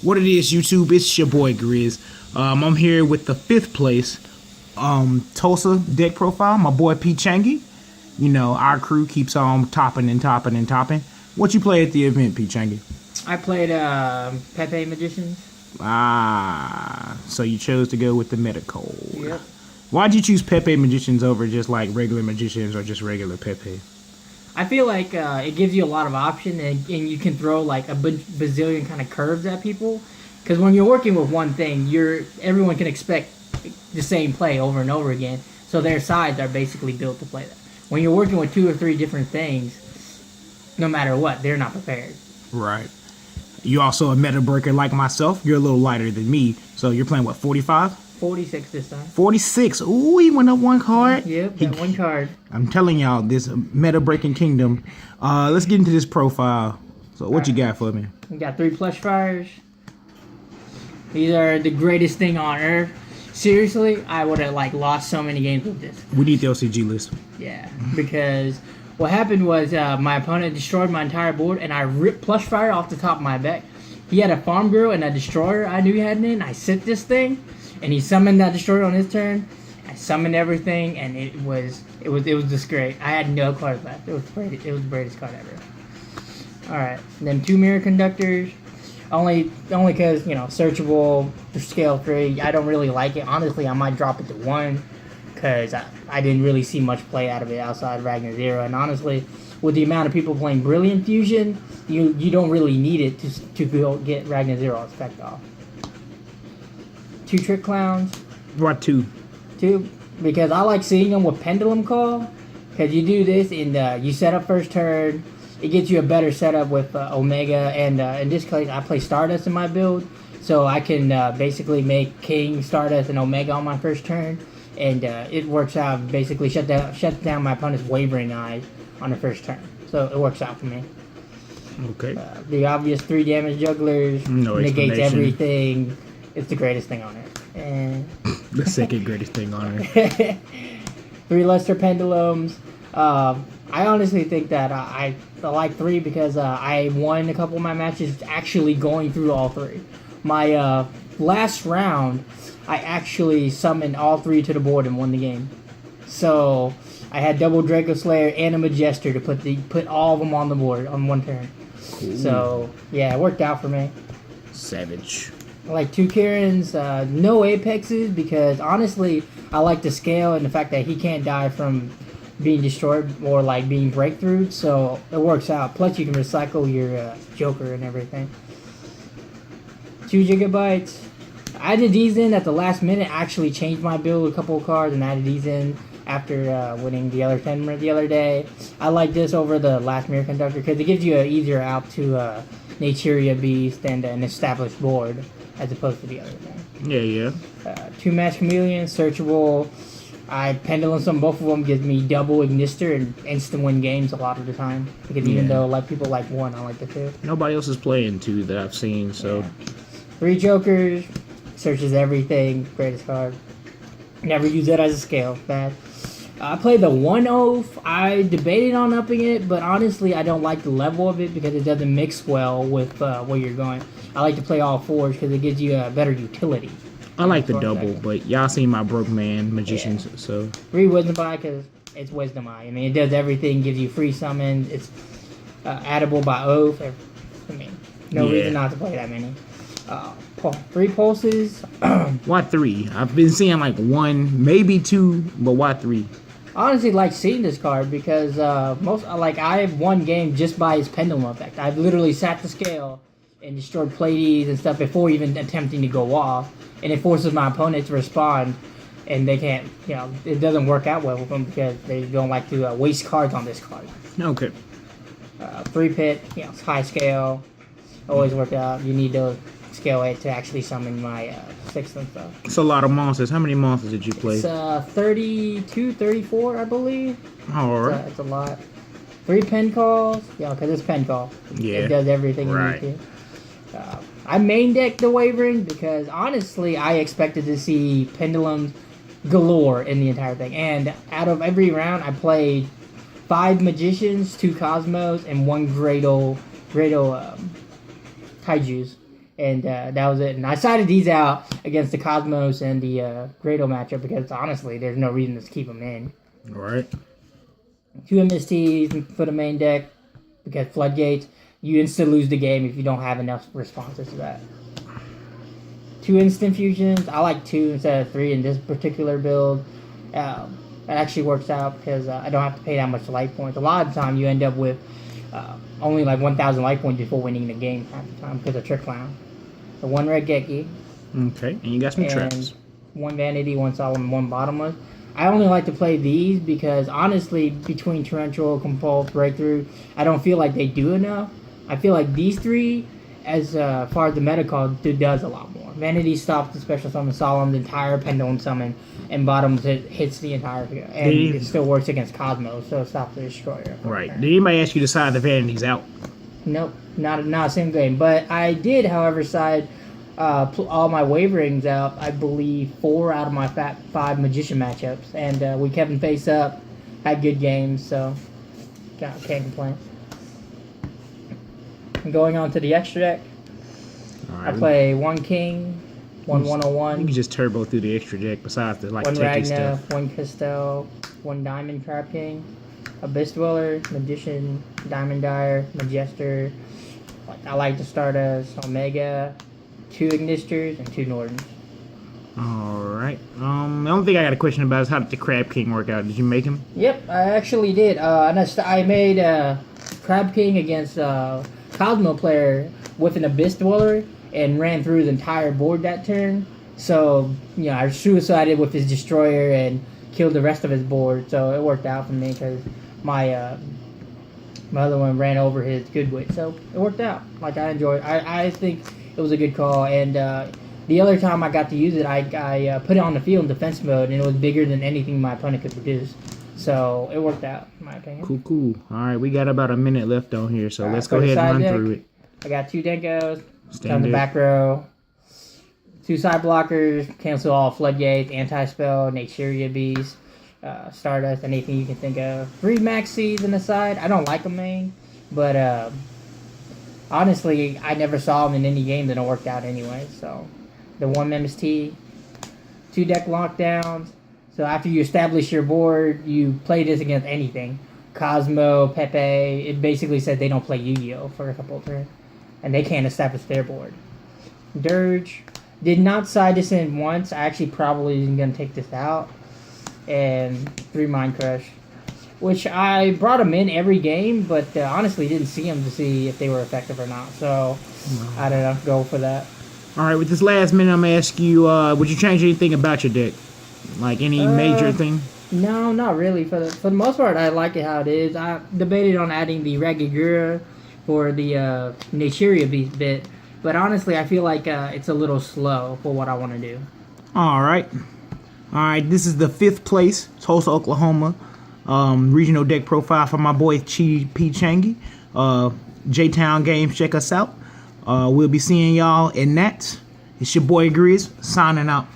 What it is, YouTube? It's your boy Grizz. I'm here with the 5th place Tulsa deck profile. My boy P Changy. You know, our crew keeps on topping and topping and topping. What you play at the event, P Changy? I played Pepe Magicians. So you chose to go with the meta code. Yep. Why'd you choose Pepe Magicians over just like regular Magicians or just regular Pepe? I feel like it gives you a lot of option, and you can throw like a bazillion kind of curves at people. Because when you're working with one thing, everyone can expect the same play over and over again. So their sides are basically built to play that. When you're working with 2 or 3 different things, no matter what, they're not prepared. Right. You also a meta breaker like myself. You're a little lighter than me. So you're playing what, 45? 46 this time. 46. Ooh, he went up 1 card. Yep, got 1 card. I'm telling y'all, this meta breaking kingdom. Let's get into this profile. So what you got for me? We got 3 plush fires. These are the greatest thing on earth. Seriously, I would have lost so many games with this. We need the LCG list. Yeah, because what happened was my opponent destroyed my entire board, and I ripped plush fire off the top of my deck. He had a farm girl and a destroyer I knew he had in. I sit this thing, and he summoned that destroyer on his turn. I summoned everything, and it was just great. I had no cards left. It was great. It was the greatest card ever. All right, and then 2 mirror conductors. Only because searchable for scale 3. I don't really like it. Honestly, I might drop it to 1 because I didn't really see much play out of it outside Ragnar 0. And honestly, with the amount of people playing Brilliant Fusion, you don't really need it to get Ragnar 0 effect off. 2 Trick Clowns. What 2? 2, because I like seeing them with Pendulum Call. Because you do this and you set up first turn. It gets you a better setup with Omega, and in this case, I play Stardust in my build, so I can basically make King, Stardust, and Omega on my first turn, and it works out. Basically, shut down my opponent's Wavering Eyes on the first turn, so it works out for me. Okay. The obvious 3 damage jugglers negates everything. It's the greatest thing on it. And the second greatest thing on it. 3 Luster Pendulums. I honestly think that I like 3 because I won a couple of my matches actually going through all 3. My last round, I actually summoned all 3 to the board and won the game. So I had double Draco Slayer and a Majester to put all of them on the board on 1 turn. Cool. So yeah, it worked out for me. Savage. I like 2 Karens, no Apexes because honestly, I like the scale and the fact that he can't die from being destroyed or being breakthrough, so it works out. Plus you can recycle your Joker and everything. 2 Gigabytes. I added these in at the last minute. Actually changed my build a couple of cards and added these in after winning the other tournament the other day. I like this over the last Mirror Conductor because it gives you an easier out to Naturia Beast and an established board as opposed to the other thing. Yeah. 2 Match Chameleons, searchable. I pendulum some both of them, gives me double Ignister and instant win games a lot of the time. Because even though people like 1, I like the 2. Nobody else is playing 2 that I've seen, so. Yeah. 3 Jokers, searches everything, greatest card. Never use it as a scale, bad. I played the 1 Oath. I debated on upping it, but honestly I don't like the level of it because it doesn't mix well with where you're going. I like to play all 4s because it gives you a better utility. I like the double, but y'all seen my broke man Magicians, so. 3 Wisdom Eye because it's Wisdom Eye. I mean, it does everything, gives you free summon. It's addable by Oath. I mean, no reason not to play that many. 3 Pulses. Why 3? I've been seeing 1, maybe 2, but why 3? Honestly, like seeing this card because I have 1 game just by his Pendulum effect. I've literally sat the scale and destroyed Pleiades and stuff before even attempting to go off. And it forces my opponent to respond, and they can't, it doesn't work out well with them because they don't like to waste cards on this card. Okay. 3 Pit, it's high scale, always work out. You need to scale it to actually summon my 6th and stuff. It's a lot of monsters. How many monsters did you play? It's 32, 34, I believe. Alright. It's a lot. 3 pen calls, because it's pen call. Yeah. It does everything you need to. I main decked the Wavering because honestly I expected to see pendulums galore in the entire thing, and out of every round I played 5 Magicians, 2 Cosmos, and 1 Great Kaijus. And that was it. And I sided these out against the Cosmos and the Grado matchup because honestly, there's no reason to keep them in. All right. 2 MSTs for the main deck because Floodgates, you instantly lose the game if you don't have enough responses to that. 2 instant fusions. I like 2 instead of 3 in this particular build. That actually works out because I don't have to pay that much life points. A lot of the time, you end up with only like 1,000 life points before winning the game half the time because of Trick Clown. So 1 red Geki. Okay, and you got some traps. 1 Vanity, 1 Solemn, 1 Bottomless. I only like to play these because honestly, between Torrential, Compulse, Breakthrough, I don't feel like they do enough. I feel like these 3, as far as the meta card, does a lot more. Vanity stops the special summon, Solemn, the entire Pendulum summon, and Bottomless hits the entire, and it still works against Cosmos, so it stops the Destroyer. Right. Did anybody ask you to side the Vanities out? Nope, not a single game. But I did, however, side all my waverings out. I believe 4 out of my 5 Magician matchups, and we kept them face up, had good games, so can't complain. And going on to the extra deck, right. I play 1 King, 1 101. You can just turbo through the extra deck besides the 1 techie Ragna, stuff. 1 Castel, 1 Diamond Crab King, Abyss Dweller, Magician, Diamond Dyer, Majester. I like to start as Omega, 2 Ignisters, and 2 Nordens. Alright. The only thing I got a question about is how did the Crab King work out? Did you make him? Yep, I actually did. I made Crab King against Cosmo player with an Abyss Dweller and ran through the entire board that turn. So, I suicided with his Destroyer and killed the rest of his board. So it worked out for me because my other one ran over his Goodwit. So it worked out. Like, I enjoyed it. I think it was a good call. And the other time I got to use it, I put it on the field in defense mode, and it was bigger than anything my opponent could produce. So it worked out, in my opinion. Cool. All right, we got about a minute left on here, so let's go ahead and run through it. I got 2 Denkos, on the back row, 2 side blockers, cancel all Floodgates, Anti-Spell, Naturia Beast, Stardust, anything you can think of. 3 Maxis in the side. I don't like them main, but honestly, I never saw them in any game that it worked out anyway. So the 1 MST, 2 deck lockdowns. So after you establish your board, you play this against anything. Cosmo, Pepe, it basically said they don't play Yu-Gi-Oh! For a couple of turns. And they can't establish their board. Dirge, did not side this in once. I actually probably isn't going to take this out. And 3 Mind Crush. Which I brought them in every game, but honestly didn't see them to see if they were effective or not. So I don't know, go for that. All right, with this last minute, I'm going to ask you, would you change anything about your deck? Like any major thing? No, not really. For the most part, I like it how it is. I debated on adding the Ragigura for the Naturia Beast bit, but honestly, I feel like it's a little slow for what I want to do. All right, this is the 5th place, Tulsa, Oklahoma, regional deck profile for my boy P. Changi. J-Town Games, check us out. We'll be seeing y'all in that. It's your boy Grizz, signing out.